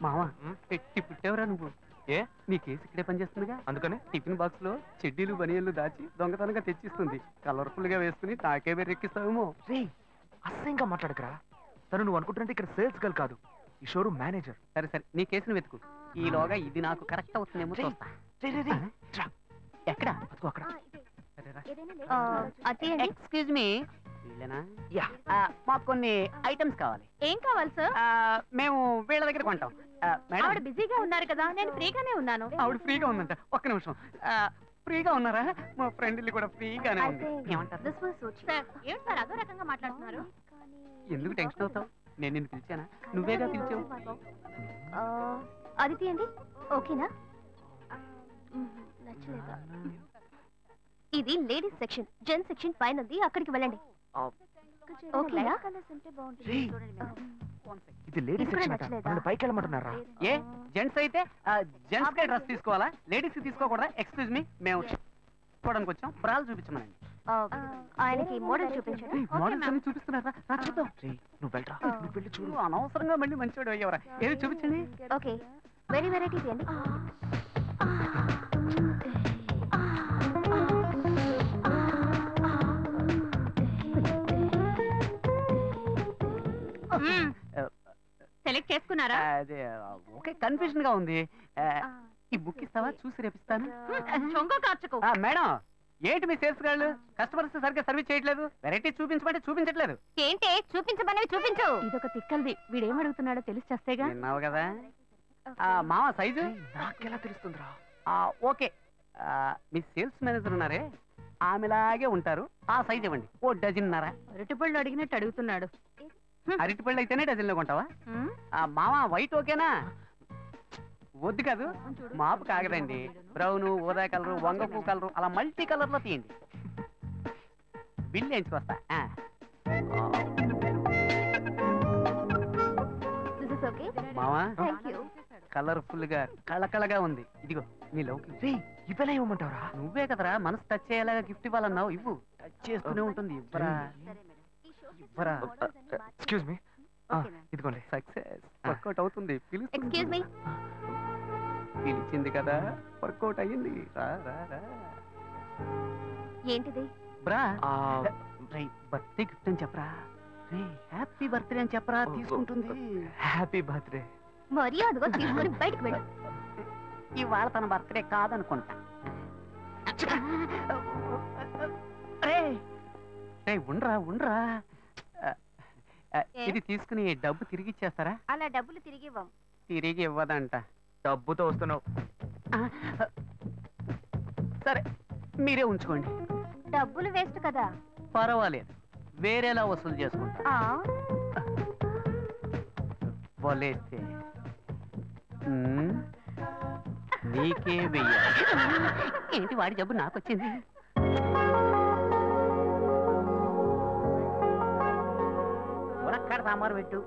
మావా పెట్టి పుట్టేవరా నువ్వు? ఏ నీ కేసు ఇక్కడే పనిచేస్తుందిగా, అందుకని టిఫిన్ బాక్స్ లో చెడ్డీలు బనియన్లు దాచి దొంగతనంగా తెచ్చిస్తుంది. కలర్ఫుల్ గా వేసుకుని తాకే బెర్రెక్కిస్తావేమో. రే అసహ్యంగా మాట్లాడకరా. తను నువ్వు అనుకుంటున్నట్టు ఇక్కడ సేల్స్ గర్ల్ కాదు, ఈ షోరూమ్ మేనేజర్. సరే సరే, నీ కేసును వెతుకు. ఈలోగా ఇది నాకు కరెక్ట్ అవుతుందేమో చూస్తా. ఎక్కడ? అక్కడ. ఎక్స్క్యూజ్ మీ, మాకు కొన్ని ఐటమ్స్ కావాలి. ఏం కావాలి సార్? మేము వీళ్ళ దగ్గర కొంటాం. ఆవిడ బిజీగా ఉన్నారు కదా, నేను ఫ్రీగానే ఉన్నాను. ఆవిడ ఫ్రీగా ఉందంట. ఒక్క నిమిషం. ఫ్రీగా ఉన్నారా? మా ఫ్రెండ్ ఇల్లు కూడా ఫ్రీగానే ఉంది. ఏమంటారు? సార్ ఏమిటి సార్ అదో రకంగా మాట్లాడుతున్నారు? ఎందుకు టెన్షన్ అవుతావు? నేను నిన్ను పిలిచానా? నువ్వేగా పిలిచావు. అది తీయండి. ఓకేనా? నచ్చలేదా? ఇది లేడీస్ సెక్షన్, జెంట్స్ సెక్షన్ పైనది, అక్కడికి వెళ్ళండి. ఓకేనా? ఇది లేడీస్ సెక్షన్ అట. మనం పైకి వెళ్ళమంటున్నారా? ఏ జెంట్స్ అయితే జెంట్స్ కే డ్రెస్ తీసుకోవాలా? లేడీస్ కి తీసుకోకూడదా? ఎక్స్క్యూజ్ మీ, మేము చూడడానికి వచ్చాం. బ్రాలు చూపించమనండి. ఆయనకి మోడల్ చూపించండి. మోడల్స్ అన్ని చూపిస్తున్నారా? చూద్దాం. నువ్వు వెళ్ళరా, నువ్వు వెళ్ళి చూడు. అనవసరంగా మళ్ళీ మంచివాడు అయ్యేవరా. ఏది చూపించండి. ఓకే, వెరీ వెరైటీ తీయండి. సెలెక్ట్ చేసుకున్నారా? అదే ఓకే, కన్ఫ్యూజన్ గా ఉంది. ఈ బుక్ ఇస్తావా? చూసి రేపిస్తాను. మేడం, ఏంటి మీ సేల్స్ గాళ్ళు కస్టమర్స్ సరిగ్గా సర్వీస్ చేయట్లేదు? వెరైటీ చూపించమంటే చూపించట్లేదు. ఏంటి చూపించమనేవి చూపించు. ఇదొక తిక్కల్ది, వీడేం అడుగుతున్నాడో తెలిసి చేస్తేగా. విన్నావు కదా. మామ సైజు నాకెలా తెలుస్తుందిరా? ఓకే, మీ సేల్స్ మేనేజర్ ఉన్నారే, ఆమెలాగే ఉంటారు. ఆ సైజ్ ఇవ్వండి. ఓ డజన్నర. అరటిపళ్ళు అడిగినట్టు అడుగుతున్నాడు. అరటిపళ్ళు అయితేనే డజన్లో కొంటావా? మామ వైట్ ఓకేనా? వద్దు కాదు, మాపు కాగదండి. బ్రౌన్, ఊదా కలరు, వంగపూ కలరు, అలా మల్టీ కలర్ లో తీయండి. బిల్ వేయించుకొస్తా. మావా కలర్ఫుల్ గా కళకళగా ఉంది. ఇదిగో నీ లవ్కి. ఇవ్వలే ఇవ్వమంటావరా? నువ్వే కదరా మనసు టచ్ అయ్యేలాగా గిఫ్ట్ ఇవ్వాలన్నావు. ఇవ్వు. టచ్ చేస్తూనే ఉంటుంది. ఇవ్వరా ఇవ్వరా. ఎక్స్క్యూజ్ మీ, ఇదిగోండి. సక్సెస్. వర్కౌట్ అవుతుంది. Excuse me. పిలిచింది కదా, వర్కౌట్ అయ్యింది. రా రా రా. ఏంటిది? బ్రా, బర్త్డే గిఫ్ట్ అని చెప్పరా. హ్యాపీ బర్త్డే అని చెప్పరా, తీసుకుంటుంది. Happy birthday. మర్యాదగా తీసుకొని బయటకు వెళ్ళు. ఇవాళ తన బర్త్డే కాదనుకుంటా. ఉండరా ఉండరా. ఇది తీసుకుని డబ్బు తిరిగి ఇచ్చేస్తారా? అలా డబ్బులు తిరిగి ఇవ్వం. తిరిగి ఇవ్వదంట. డబ్బుతో వస్తున్నావు. సరే మీరే ఉంచుకోండి. డబ్బులు వేస్ట్ కదా. పర్వాలేదు, వేరేలా వసూలు చేసుకుంటా. వలేస్తే నీకే వెయ్యాలి. ఏంటి వాడి జబ్బు నాకు వచ్చింది? మునక్కాడ సాంబారు పెట్టు.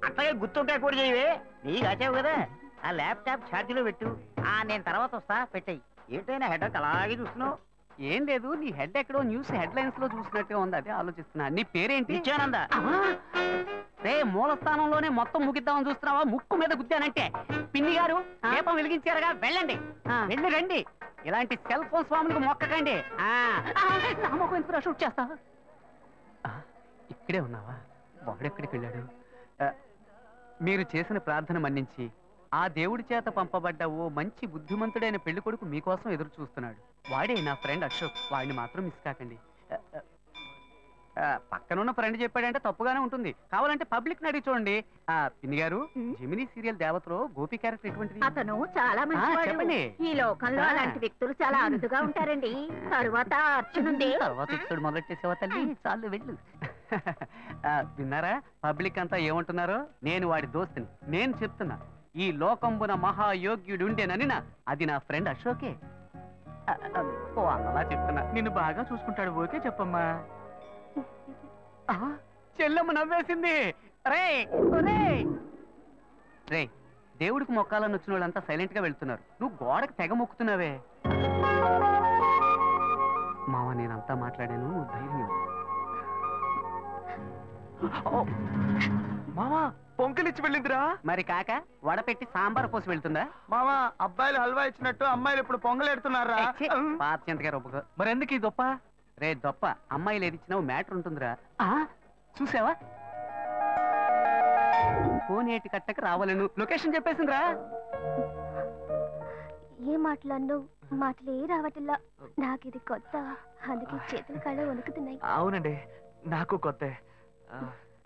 అట్లాగే గుర్తుంటాయి కూడా చేయవే. నీకు వచ్చావు కదా, ఆ ల్యాప్టాప్ ఛార్జీలో పెట్టు. నేను తర్వాత వస్తా, పెట్టాయి. ఏంటైనా హెడ్ అలాగే చూస్తున్నావు? ఏం లేదు, నీ హెడ్ ఎక్కడో న్యూస్ హెడ్ లైన్స్ లో చూసినట్టుగా ఉంది, అదే ఆలోచిస్తున్నా. నీ పేరేంటి? నిత్యానంద. రే మూల స్థానంలోనే మొత్తం ముగిద్దామని చూస్తున్నావా? ముక్కు మీద గుద్దానంటే. పిన్ని గారు దీపం వెలిగించారుగా, వెళ్ళండి. వెళ్ళి రండి. ఇలాంటి సెల్ ఫోన్ స్వాములకు మొక్కకండి. షూట్ చేస్తా. ఇక్కడే ఉన్నావా? వాడెక్కడికి వెళ్ళాడు? మీరు చేసిన ప్రార్థన మన్నించి ఆ దేవుడి చేత పంపబడ్డ ఓ మంచి బుద్ధిమంతుడైన పెళ్లి కొడుకు మీకోసం ఎదురు చూస్తున్నాడు. వాడే నా ఫ్రెండ్ అశోక్. వాడిని మాత్రం మిస్ కాకండి. పక్కనున్న ఫ్రెండ్ చెప్పాడంటే తప్పుగానే ఉంటుంది, కావాలంటే పబ్లిక్ అడిగి చూడండి. పిన్ని గారు, జెమినీ సీరియల్ దేవతలో గోపి క్యారెక్టర్ ఎటువంటిది? అతను చాలా మంచివాడు. ఈ లోకంలో అలాంటి వ్యక్తులు చాలా అరుదుగా ఉంటారండి. తరువాత అర్చనుంది. తర్వాత ఇక్కడ మొదలెట్టేసేవా తల్లి? చాలు వెళ్ళు. విన్నారా పబ్లిక్ అంతా ఏమంటున్నారో? నేను వాడి దోస్తుని. నేను చెప్తున్నా, ఈ లోకంబున మహాయోగ్యుడుండేనని అది నా ఫ్రెండ్ అశోకే. అలా చెప్తున్నా. నిన్ను బాగా చూసుకుంటాడు. ఓకే చెప్పమ్మా. చెల్లెమ్మ నవ్వేసింది. రే రే, దేవుడికి మొక్కాలని వచ్చిన వాళ్ళంతా సైలెంట్ గా వెళ్తున్నారు, నువ్వు గోడకు తెగ మొక్కుతున్నావే. మావ నేనంతా మాట్లాడాను, నువ్వు ధైర్యం. మామా పొంకలిచ్చి వెళ్ళిందిరా. మరి కాక వడపెట్టి సాంబార్ పోసి వెళ్తుందా? మామా అబ్బాయిలు హల్వా ఇచ్చినట్టు అమ్మాయిలు ఇప్పుడు పొంగలెడుతున్నారా? పాత చింతగా రొప్పుకో. మరి ఎందుకు ఈ దొప్ప? రే దొప్ప, అమ్మాయిలు ఏది ఇచ్చినావు మ్యాటర్ ఉంటుందిరా. చూసావా, కోనేటి కట్టకు రావాలను లొకేషన్ చెప్పేసిందిరా. ఏ మాటలన్నో మాటలే రావట్లా. నాకు ఇది కొత్త, అందుకే చేతుల కాళ్ళ వణుకుతున్నాయి. అవునండి, నాకు కొత్త.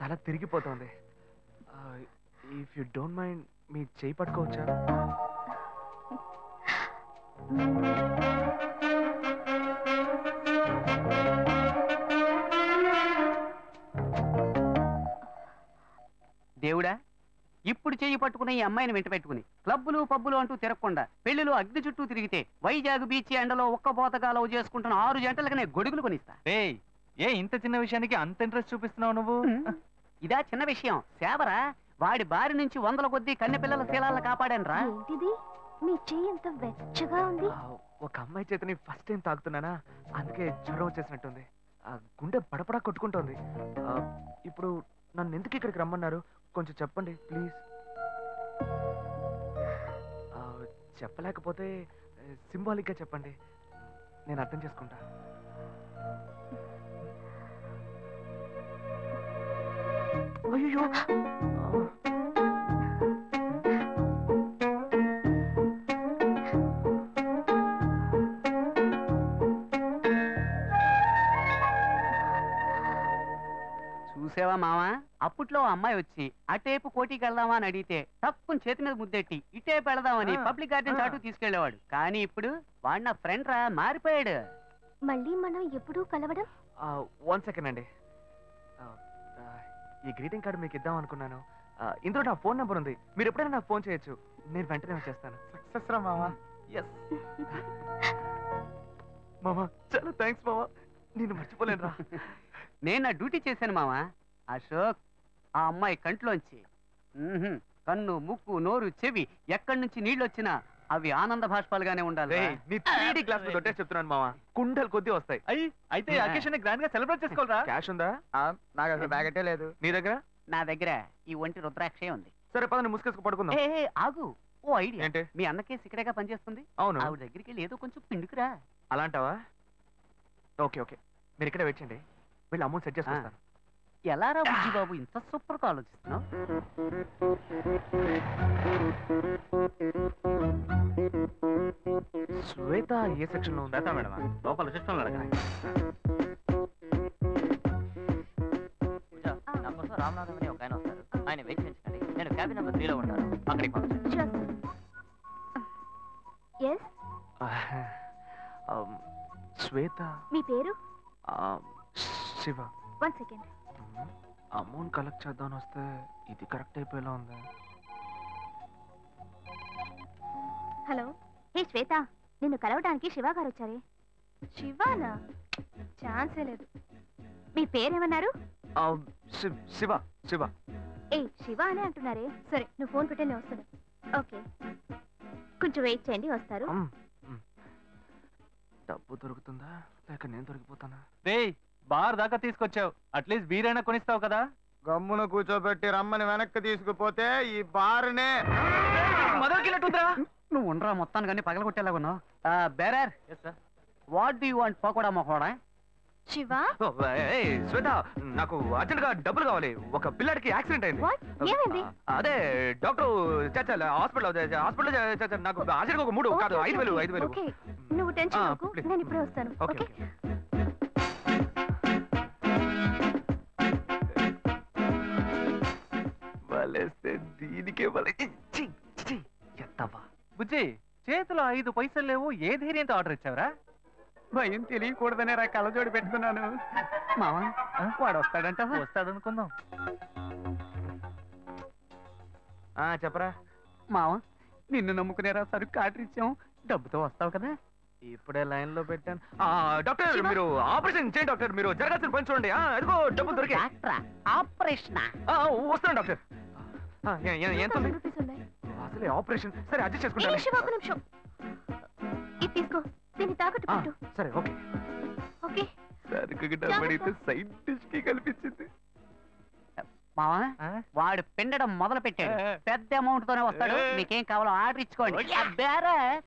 తల తిరిగిపోతుంది. ఇఫ్ యు డోంట్ మైండ్ మీ చేయి పట్టుకోవచ్చా? దేవుడా, ఇప్పుడు చెయ్యి పట్టుకున్న ఈ అమ్మాయిని వెంట పెట్టుకుని క్లబ్బులు పబ్బులు అంటూ తిరగకుండా పెళ్లిలో అగ్ని చుట్టూ తిరిగితే వైజాగ్ బీచ్ ఎండలో ఒక్క పోతగా లవ్ చేసుకుంటున్న 6 జంటలకనే గొడుగులు కొనిస్తా. ఏ ఇంత చిన్న విషయానికి అంత ఇంట్రెస్ట్ చూపిస్తున్నావు నువ్వు? ఇదా చిన్న విషయం? సేవరా, వాడి బారి నుంచి 100 కొద్దీ కన్నె పిల్లల శీలాలను కాపాడాను రా. ఏంటిది, మీ చెయ్యి ఎంత వెచ్చగా ఉంది? ఒక అమ్మాయి చేతని ఫస్ట్ టైం తాగుతున్నానా, అందుకే జ్వరం వచ్చేసినట్టుంది. గుండె పడపడా కొట్టుకుంటోంది. ఇప్పుడు నన్ను ఎందుకు ఇక్కడికి రమ్మన్నారు కొంచెం చెప్పండి ప్లీజ్. చెప్పలేకపోతే సింబాలిక్ గా చెప్పండి, నేను అర్థం చేసుకుంటా. అయ్యో, చూసావా మావా, అప్పట్లో అమ్మాయి వచ్చి అటేపు కోటికి వెళ్దామా అని అడిగితే తప్పుని చేతి మీద ముద్దెట్టి ఇటేపు వెళదామని పబ్లిక్ గార్డెన్ చాటు తీసుకెళ్లేవాడు. కానీ ఇప్పుడు వాడు నా ఫ్రెండ్ రా, మారిపోయాడు. మళ్ళీ మనం ఎప్పుడూ కలవడం? 1 సెకండ్ అండి. ఈ గ్రీటింగ్ కార్డు మీకు ఇద్దాం అనుకున్నాను. ఇందులో నా ఫోన్ నెంబర్ ఉంది, మీరు ఎప్పుడైనా నాకు ఫోన్ చేయొచ్చు, నేను వెంటనే వచ్చేస్తాను. సక్సెస్ రా మామా. ఎస్ మామా, చాలా థ్యాంక్స్ మామా, నేను మర్చిపోలేను రా. నేను నా డ్యూటీ చేశాను మావా. అశోక్, ఆ అమ్మాయి కంట్లోంచి కన్ను, ముక్కు, నోరు, చెవి ఎక్కడి నుంచి నీళ్ళు వచ్చినా అవి ఆనంద భాష్పాలుగానే ఉండాలి. నీ 3D గ్లాస్ మీద ఒట్టే చెప్తున్నాను మావా, కుండలు కొద్ది వస్తాయి. అయితే అకేషన్ గ్రాండ్ గా సెలబ్రేట్ చేసుకోవాలరా. క్యాష్ ఉందా? నాకు అసలు బ్యాగెటే లేదు. నీ దగ్గర? నా దగ్గర ఈ ఒంటి రుద్రాక్షే ఉంది. సరే పద, ముసుకేసుకు పడుకుందాం. ఆగు, ఓ ఐడియా. ఏంటి? మీ అన్నకేసి ఇక్కడేగా పనిచేస్తుంది. అవును. ఆవిడ దగ్గరికి వెళ్ళి ఏదో కొంచెం పిండుకురా. అలాంటావా? ఓకే ఓకే, మీరు ఇక్కడ వెయిట్ చేయండి, వీళ్ళు అమౌంట్ సెట్ చేసుకుంటాను. ఎలా రా బుజ్జి బాబు, ఇంత సూపర్ గా ఆలోచిస్తున్నావు? శ్వేత ఏ సెక్షన్ లో ఉందా? మేడం లోపల సిస్టమ్ రామనాథం అని ఒక ఆయన వస్తారు, ఆయన వెయిట్ చేయించండి. నేను క్యాబిన్ నెంబర్ 3 లో ఉంటాను, అక్కడికి పంపించండి. శ్వేత. మీ పేరు? శివ. 1 సెకండ్. అమౌంట్ కలెక్ట్ చేద్దామని వస్తే ఇది కరెక్ట్ అయిపోయేలా ఉంది. హలో, హే శ్వేత, నిన్ను కలవడానికి శివ గారు వచ్చారే. శివానా? ఛాన్సే లేదు. మీ పేరేమన్నారు? శివ. శివ. ఏ శివ అనే అంటున్నారే. సరే, నువ్వు ఫోన్ పెట్టే నేను వస్తాను. ఓకే, కొంచెం వెయిట్ చేయండి, వస్తారు. డబ్బు దొరుకుతుందా లేక నేను దొరికిపోతానా? బార్ దాకా తీసుకొచ్చావు, అట్లీస్ట్ బీరైనా కొనిస్తావు కదా. గమ్మున కూర్చోబెట్టి రమ్మని వెనక్కి తీసుకుపోతే ఈ బారునే మొదలుకెళ్ళట్టుందా? నువ్వు ఉండరా, మొత్తాన్ని కానీ పగలగొట్టేలాగా ఉన్నావు. Bearer, what do you want? Pakora మొకోడా? శివ, శ్వేత, నాకు అర్జెంట్ గా డబ్బులు కావాలి. ఒక పిల్లడికి యాక్సిడెంట్ అయింది. ఏమైంది? అదే డాక్టర్ హాస్పిటల్ నాకు అర్జెంట్ గా ఒక 3 కాదు 5,000. ఓకే, నువ్వు టెన్షన్ అవ్వకు, నేను ఇప్పుడే వస్తాను. ఓకే. వలేస్తే దీనికే ఎత్తవా. బుజ్జి, చేతిలో 5 పైసలు లేవు, ఏ ధైర్యంతో ఆర్డర్ ఇచ్చావరా? భయం తెలియకూడదనే రా కళ్ళజోడి పెట్టుకున్నాను. మావా, వాడు వస్తాడంట. వస్తాడనుకుందాం. చెప్పరా మావా, నిన్ను నమ్ముకునేరా సరుకు ఆర్డర్ ఇచ్చాం, డబ్బుతో వస్తావు కదా. ఇప్పుడే లైన్ లో పెట్టాను. డాక్టర్, మీరు ఆపరేషన్ చేయండి డాక్టర్, మీరు జరగాల్సిన పని చూడండి. అదిగో డబ్బులు దొరికి. ఆపరేషన్ వస్తాను డాక్టర్. ఎంత ఉంది? 100 రూపీస్ ఉన్నాయి. అసలే ఆపరేషన్. సరే అడ్జస్ట్ ఏ చేసుకుంటాను. శివ, ఒక నిమిషం. ఇది తీసుకో, దీన్ని తాకట్టు పెట్టు. సరే ఓకే. ఓకే. సరుకు డబ్బడితే సైడ్ డిష్ కి కల్పించింది. మావా వాడు పిండడం మొదలు పెట్టాడు. పెద్ద అమౌంట్ తోనే వస్తాడు. వాడు పిండడం మొదలు పెట్టాడు. పెద్ద అమౌంట్ తోనే వస్తాడు. మీకేం కావాలో ఆర్డర్ ఇచ్చుకోండి. బేరా